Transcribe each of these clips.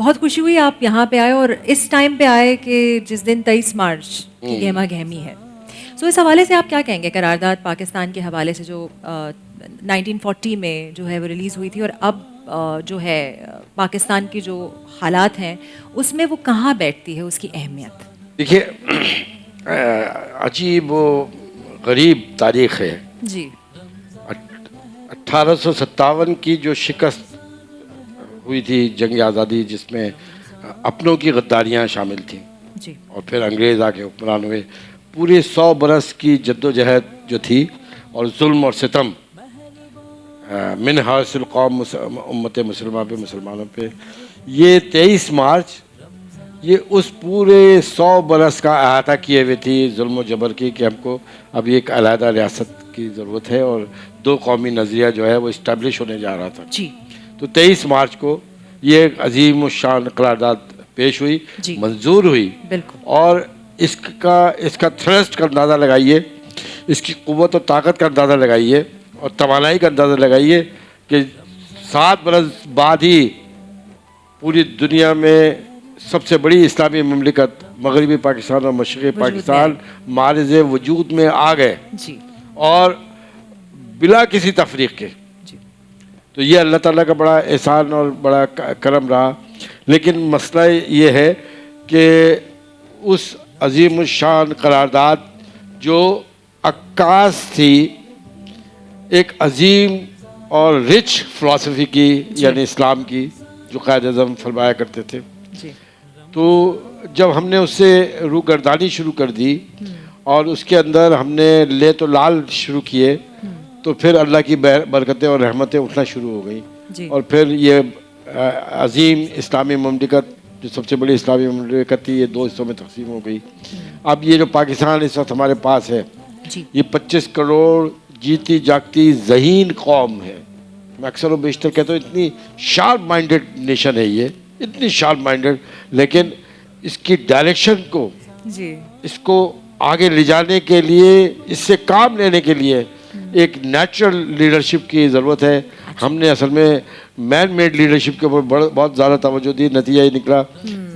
بہت خوشی ہوئی آپ یہاں پہ آئے اور اس ٹائم پہ آئے کہ جس دن 23 مارچ کی گہما گہمی ہے. سو اس حوالے سے آپ کیا کہیں گے قرارداد پاکستان کے حوالے سے جو 1940 میں جو ہے وہ ریلیز ہوئی تھی اور اب جو ہے پاکستان کی جو حالات ہیں اس میں وہ کہاں بیٹھتی ہے, اس کی اہمیت؟ دیکھیے عجیب و غریب تاریخ ہے. جی. 1857 کی جو شکست ہوئی تھی جنگ آزادی, جس میں اپنوں کی غداریاں شامل تھیں, جی. اور پھر انگریز آ کے حکمران ہوئے, پورے 100 برس کی جد و جہد جو تھی اور ظلم اور ستم من حاصل قوم امت مسلمہ پہ, مسلمانوں پہ, یہ 23 مارچ یہ اس پورے 100 برس کا احاطہ کیے ہوئے تھی ظلم و جبر کی, کہ ہم کو اب ایک علیحدہ ریاست کی ضرورت ہے اور دو قومی نظریہ جو ہے وہ اسٹیبلش ہونے جا رہا تھا. جی. تو 23 مارچ کو یہ ایک عظیم الشان قرارداد پیش ہوئی, جی. منظور ہوئی. بالکل. اور اس کا تھرسٹ کا اندازہ لگائیے, اس کی قوت و طاقت کا اندازہ لگائیے اور توانائی کا اندازہ لگائیے کہ 7 برس بعد ہی پوری دنیا میں سب سے بڑی اسلامی مملکت مغربی پاکستان اور مشرقی پاکستان معرض وجود میں آ گئے. جی. اور بلا کسی تفریق کے. جی. تو یہ اللہ تعالیٰ کا بڑا احسان اور بڑا کرم رہا. لیکن مسئلہ یہ ہے کہ اس عظیم الشان قرارداد جو عکاس تھی ایک عظیم اور رچ فلسفی کی, یعنی اسلام کی, جو قائد اعظم فرمایا کرتے تھے. جی. تو جب ہم نے اس سے روگردانی شروع کر دی اور اس کے اندر ہم نے لے تو لال شروع کیے, تو پھر اللہ کی برکتیں اور رحمتیں اٹھنا شروع ہو گئیں. جی. اور پھر یہ عظیم اسلامی مملکت جو سب سے بڑی اسلامی مملکت تھی, یہ 2 حصوں میں تقسیم ہو گئی. اب یہ جو پاکستان اس وقت ہمارے پاس ہے, یہ 25 کروڑ جیتی جاگتی ذہین قوم ہے. میں اکثر و بیشتر کہتا ہوں اتنی شارپ مائنڈڈ نیشن ہے یہ, اتنی شارپ مائنڈڈ, لیکن اس کی ڈائریکشن کو, جی, اس کو آگے لے جانے کے لیے, اس سے کام لینے کے لیے ایک نیچرل لیڈرشپ کی ضرورت ہے. ہم نے اصل میں مین میڈ لیڈرشپ کے اوپر بہت زیادہ توجہ دی. نتیجہ یہ نکلا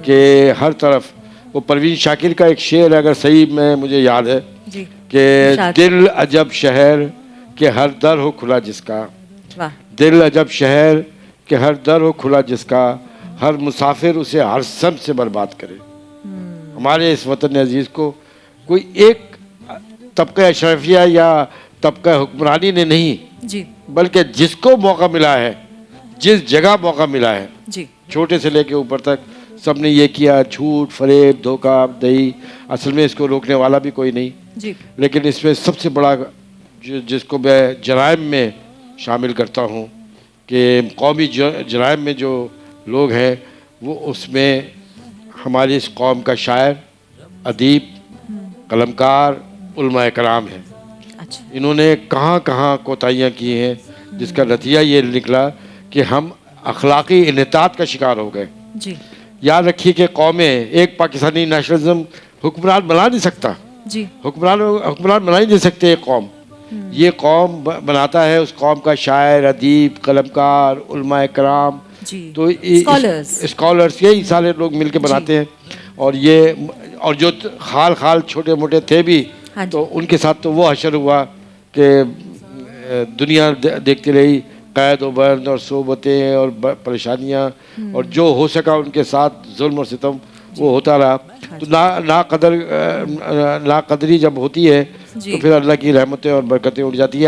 کہ ہر طرف وہ پروین شاکر کا ایک شعر ہے, اگر صحیح میں مجھے یاد ہے, کہ دل عجب شہر کہ ہر در ہو کھلا جس کا, دل عجب شہر کہ ہر در ہو کھلا جس کا, ہر مسافر اسے ہر سمت سے برباد کرے. ہمارے اس وطن عزیز کو کوئی ایک طبقہ اشرفیہ یا طبقہ حکمرانی نے نہیں, بلکہ جس کو موقع ملا ہے, جس جگہ موقع ملا ہے, چھوٹے سے لے کے اوپر تک سب نے یہ کیا. جھوٹ, فریب, دھوکہ دہی, اصل میں اس کو روکنے والا بھی کوئی نہیں. لیکن اس میں سب سے بڑا جس کو میں جرائم میں شامل کرتا ہوں کہ قومی جرائم میں جو لوگ ہیں, وہ اس میں ہماری اس قوم کا شاعر, ادیب, قلمکار, علماء کرام ہیں. انہوں نے کہاں کہاں کوتاہیاں کی ہیں, جس کا نتیجہ یہ نکلا کہ ہم اخلاقی انحطاط کا شکار ہو گئے. یاد رکھیے کہ قومیں, ایک پاکستانی نیشنلزم حکمران بنا نہیں سکتا, حکمران بنا ہی نہیں سکتے ایک قوم. یہ قوم بناتا ہے اس قوم کا شاعر, ادیب, قلمکار, علماء کرام, تو اسکالرس, یہی سارے لوگ مل کے بناتے ہیں. اور جو خال چھوٹے موٹے تھے بھی, تو ان کے ساتھ تو وہ حشر ہوا کہ دنیا دیکھتی رہی, قید و بند اور صحبتیں اور پریشانیاں, اور جو ہو سکا ان کے ساتھ ظلم اور ستم وہ ہوتا رہا. تو ناقدری جب ہوتی ہے تو پھر اللہ کی رحمتیں اور برکتیں اٹھ جاتی ہیں.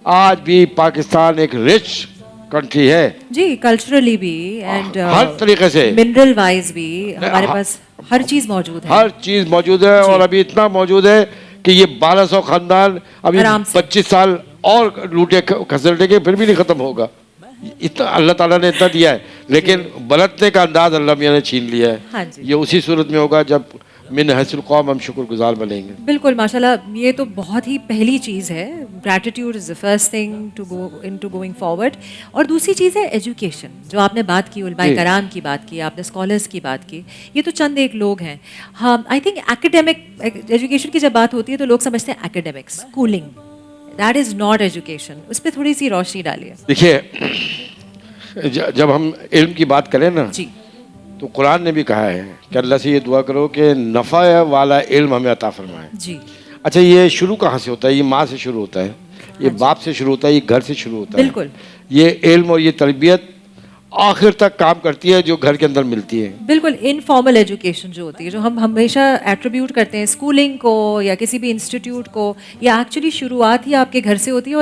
آج بھی پاکستان ایک رچ کنٹری ہے, جی, کلچرلی بھی اینڈ ہر طریقے سے, منرل وائز بھی ہمارے پاس ہر چیز موجود ہے, ہر چیز موجود ہے. اور ابھی اتنا موجود ہے کہ یہ 1200 خاندان ابھی 25 سال اور لوٹے کھسلٹے کے پھر بھی نہیں ختم ہوگا. اتنا اللہ تعالیٰ نے اتنا دیا ہے, لیکن برتنے کا انداز اللہ میاں نے چھین لیا ہے. یہ اسی صورت میں ہوگا جب من حیث القوم ہم شکر گزار بنیں گے. بالکل, ماشاءاللہ, یہ تو بہت ہی پہلی چیز ہے. Gratitude is the first thing to go into going forward. اور دوسری چیز ہے ایجوکیشن, جو آپ نے بات کی, علماء کرام کی بات کی, آپ نے اسکالرس کی بات کی. یہ تو چند ایک لوگ ہیں. ہاں, آئی تھنک ایکیڈیمک ایجوکیشن کی جب بات ہوتی ہے تو لوگ سمجھتے ہیں academics, schooling, that is not education. اس پہ تھوڑی سی روشنی ڈالیے. دیکھیے, جب ہم علم کی بات کریں نا جی تو قرآن نے بھی کہا ہے کہ اللہ سے یہ دعا کرو کہ نفع والا علم ہمیں عطا فرمائے. جی اچھا یہ شروع کہاں سے ہوتا ہے؟ یہ ماں سے شروع ہوتا ہے, یہ باپ سے شروع ہوتا ہے, یہ گھر سے شروع ہوتا ہے. بالکل یہ علم اور یہ تربیت آخر تک کام کرتی ہے جو گھر کے اندر ملتی ہے. بالکل انفارمل ایجوکیشن جو ہوتی ہے, جو ہم ہمیشہ ایٹریبیوٹ کرتے ہیں اسکولنگ کو یا کسی بھی انسٹیٹیوٹ کو, یا ایکچولی شروعات ہی آپ کے گھر سے ہوتی ہے.